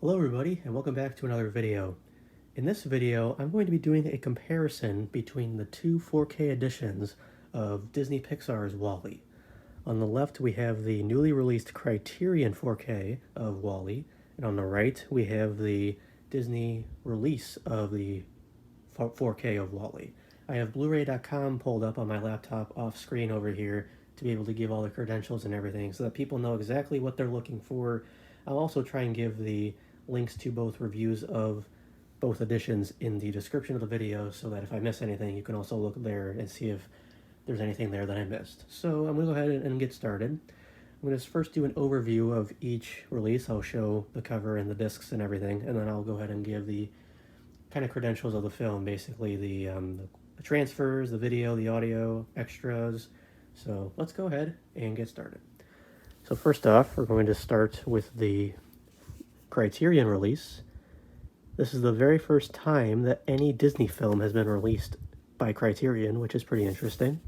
Hello everybody, and welcome back to another video. In this video, I'm going to be doing a comparison between the two 4K editions of Disney Pixar's WALL-E. On the left, we have the newly released Criterion 4K of WALL-E, and on the right, we have the Disney release of the 4K of WALL-E. I have blu-ray.com pulled up on my laptop off screen over here to be able to give all the credentials and everything so that people know exactly what they're looking for. I'll also try and give the links to both reviews of both editions in the description of the video so that if I miss anything, you can also look there and see if there's anything there that I missed. So I'm going to go ahead and get started. I'm going to first do an overview of each release. I'll show the cover and the discs and everything, and then I'll go ahead and give the kind of credentials of the film, basically the transfers, the video, the audio, extras. So let's go ahead and get started. So first off, we're going to start with the Criterion release. This is the very first time that any Disney film has been released by Criterion, which is pretty interesting.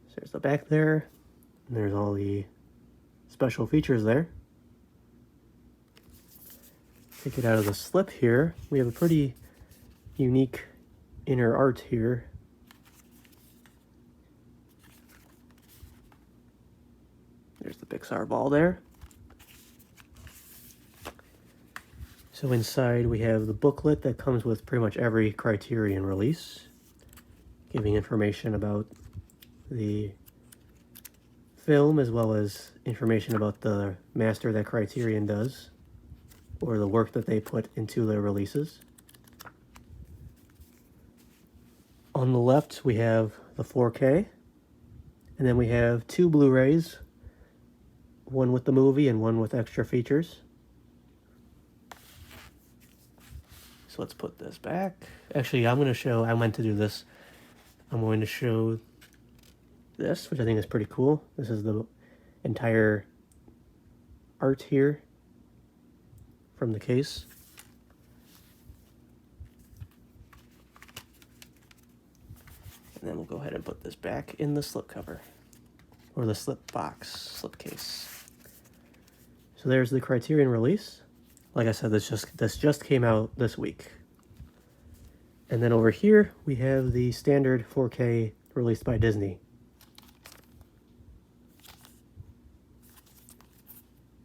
So there's the back there, and there's all the special features there. Take it out of the slip here. We have a pretty unique inner art here. There's the Pixar ball there. So inside we have the booklet that comes with pretty much every Criterion release, giving information about the film as well as information about the master that Criterion does, or the work that they put into their releases. On the left we have the 4K, and then we have two Blu-rays, one with the movie and one with extra features. So let's put this back. Actually, I meant to do this. I'm going to show this, which I think is pretty cool. This is the entire art here from the case. And then we'll go ahead and put this back in the slipcover, or the slipcase. So there's the Criterion release. Like I said, this just came out this week. And then over here, we have the standard 4K released by Disney.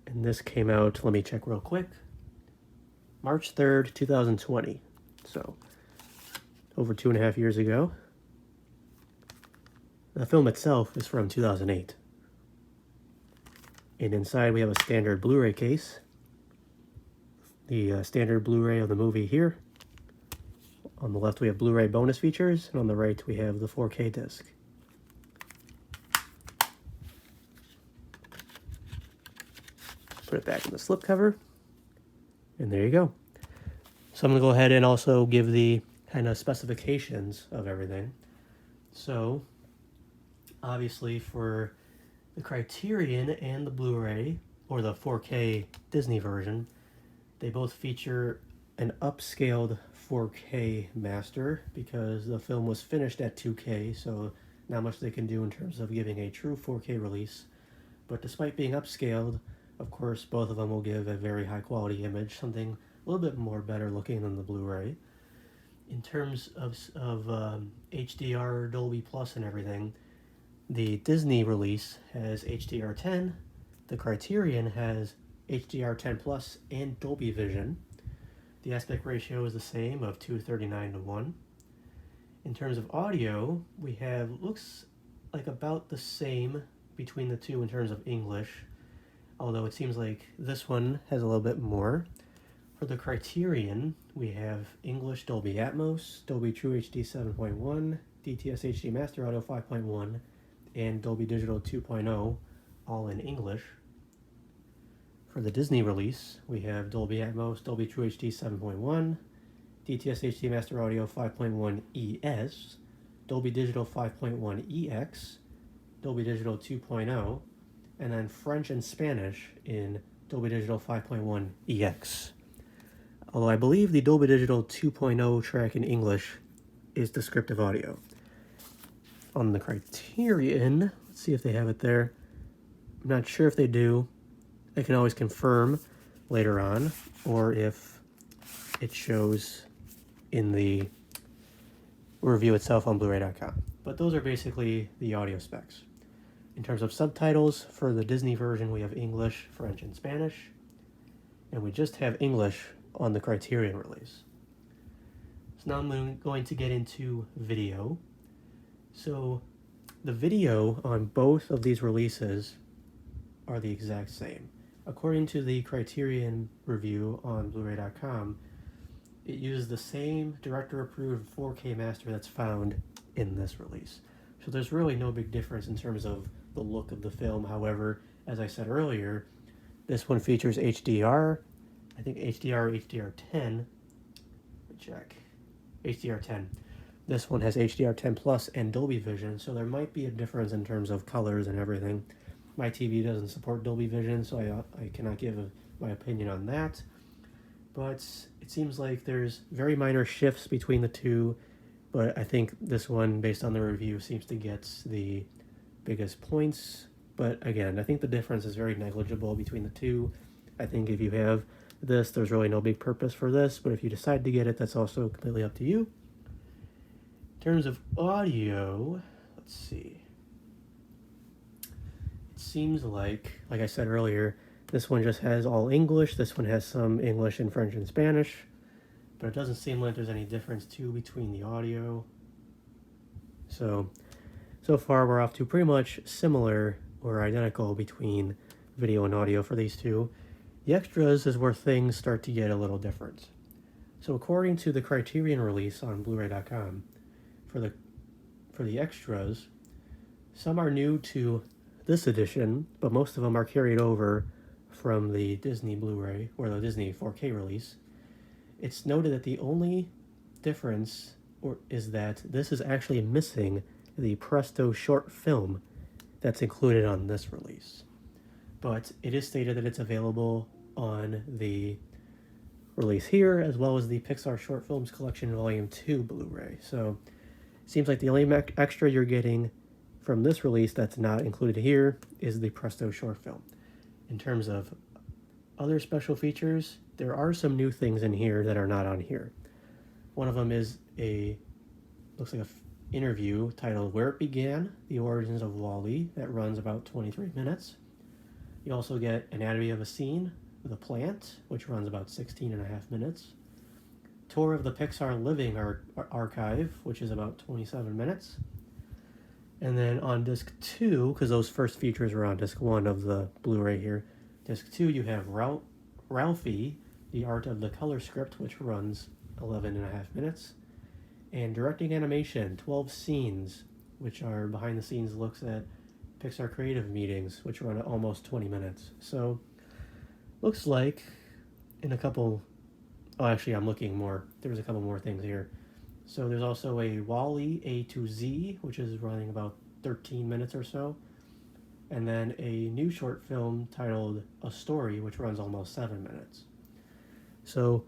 And this came out, let me check real quick, March 3rd, 2020. So over 2.5 years ago. The film itself is from 2008. And inside we have a standard Blu-ray case. The standard Blu-ray of the movie here. On the left we have Blu-ray bonus features, and on the right we have the 4K disc. Put it back in the slipcover, and there you go. So I'm going to go ahead and also give the kind of specifications of everything. So obviously for the Criterion and the Blu-ray, or the 4K Disney version, they both feature an upscaled 4K master because the film was finished at 2K, so not much they can do in terms of giving a true 4K release. But despite being upscaled, of course, both of them will give a very high quality image, something a little bit more better looking than the Blu-ray. In terms of HDR, Dolby Plus and everything, the Disney release has HDR10, the Criterion has HDR10 Plus and Dolby Vision. The aspect ratio is the same of 2:39:1. In terms of audio, we have, looks like about the same between the two in terms of English, although it seems like this one has a little bit more. For the Criterion, we have English Dolby Atmos, Dolby True HD 7.1, DTS HD Master Audio 5.1, and Dolby Digital 2.0, all in English. For the Disney release, we have Dolby Atmos, Dolby True HD 7.1, DTS HD Master Audio 5.1 ES, Dolby Digital 5.1 EX, Dolby Digital 2.0, and then French and Spanish in Dolby Digital 5.1 EX. Although I believe the Dolby Digital 2.0 track in English is descriptive audio. On the Criterion, let's see if they have it there. I'm not sure if they do. I can always confirm later on, or if it shows in the review itself on blu-ray.com. But those are basically the audio specs. In terms of subtitles, for the Disney version, we have English, French, and Spanish. And we just have English on the Criterion release. So now I'm going to get into video. So the video on both of these releases are the exact same. According to the Criterion review on blu-ray.com, it uses the same director-approved 4K master that's found in this release. So there's really no big difference in terms of the look of the film. However, as I said earlier, this one features HDR, I think HDR, HDR10. Let me check. HDR10. This one has HDR10 Plus and Dolby Vision, so there might be a difference in terms of colors and everything. My TV doesn't support Dolby Vision, so I cannot give my opinion on that. But it seems like there's very minor shifts between the two, but I think this one, based on the review, seems to get the biggest points. But again, I think the difference is very negligible between the two. I think if you have this, there's really no big purpose for this, but if you decide to get it, that's also completely up to you. In terms of audio, let's see. It seems like I said earlier, this one just has all English. This one has some English and French and Spanish, but it doesn't seem like there's any difference too between the audio. So far we're off to pretty much similar or identical between video and audio for these two. The extras is where things start to get a little different. So according to the Criterion release on blu-ray.com, for the extras, some are new to this edition, but most of them are carried over from the Disney Blu-ray or the Disney 4K release. It's noted that the only difference is that this is actually missing the Presto short film that's included on this release. But it is stated that it's available on the release here, as well as the Pixar Short Films Collection Volume 2 Blu-ray. So it seems like the only extra you're getting from this release that's not included here is the Presto short film. In terms of other special features, there are some new things in here that are not on here. One of them is looks like an interview titled Where It Began, The Origins of WALL-E, that runs about 23 minutes. You also get Anatomy of a Scene, The Plant, which runs about 16 and a half minutes. Tour of the Pixar Living Archive, which is about 27 minutes. And then on disc 2, because those first features were on disc 1 of the Blu-ray here, disc 2 you have Ralphie, The Art of the Color Script, which runs 11 and a half minutes. And Directing Animation, 12 Scenes, which are behind-the-scenes looks at Pixar creative meetings, which run almost 20 minutes. So, looks like in a couple... Oh, actually, I'm looking more. There's a couple more things here. So there's also a WALL-E A to Z, which is running about 13 minutes or so. And then a new short film titled A Story, which runs almost 7 minutes. So,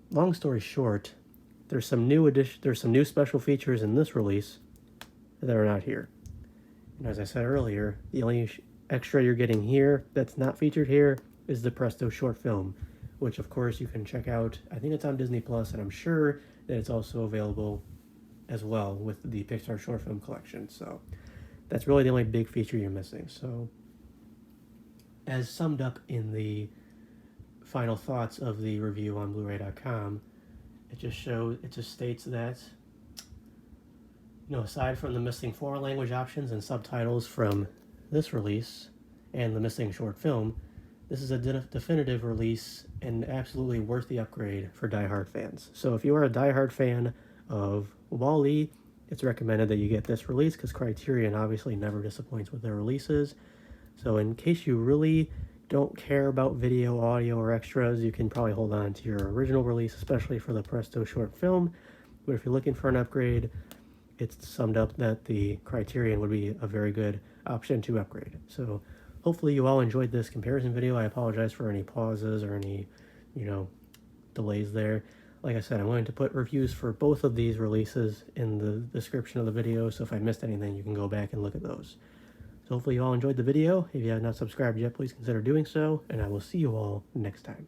long story short, there's some new special features in this release that are not here. And as I said earlier, the only extra you're getting here that's not featured here is the Presto short film, which of course you can check out. I think it's on Disney Plus, and I'm sure that it's also available as well with the Pixar short film collection. So that's really the only big feature you're missing. So as summed up in the final thoughts of the review on blu-ray.com, it just states that, aside from the missing foreign language options and subtitles from this release and the missing short film, this is a definitive release and absolutely worth the upgrade for die-hard fans. So if you are a die-hard fan of WALL-E, it's recommended that you get this release because Criterion obviously never disappoints with their releases. So in case you really don't care about video, audio, or extras, you can probably hold on to your original release, especially for the Presto short film. But if you're looking for an upgrade, it's summed up that the Criterion would be a very good option to upgrade. So hopefully you all enjoyed this comparison video. I apologize for any pauses or any, delays there. Like I said, I'm going to put reviews for both of these releases in the description of the video, so if I missed anything, you can go back and look at those. So hopefully you all enjoyed the video. If you have not subscribed yet, please consider doing so, and I will see you all next time.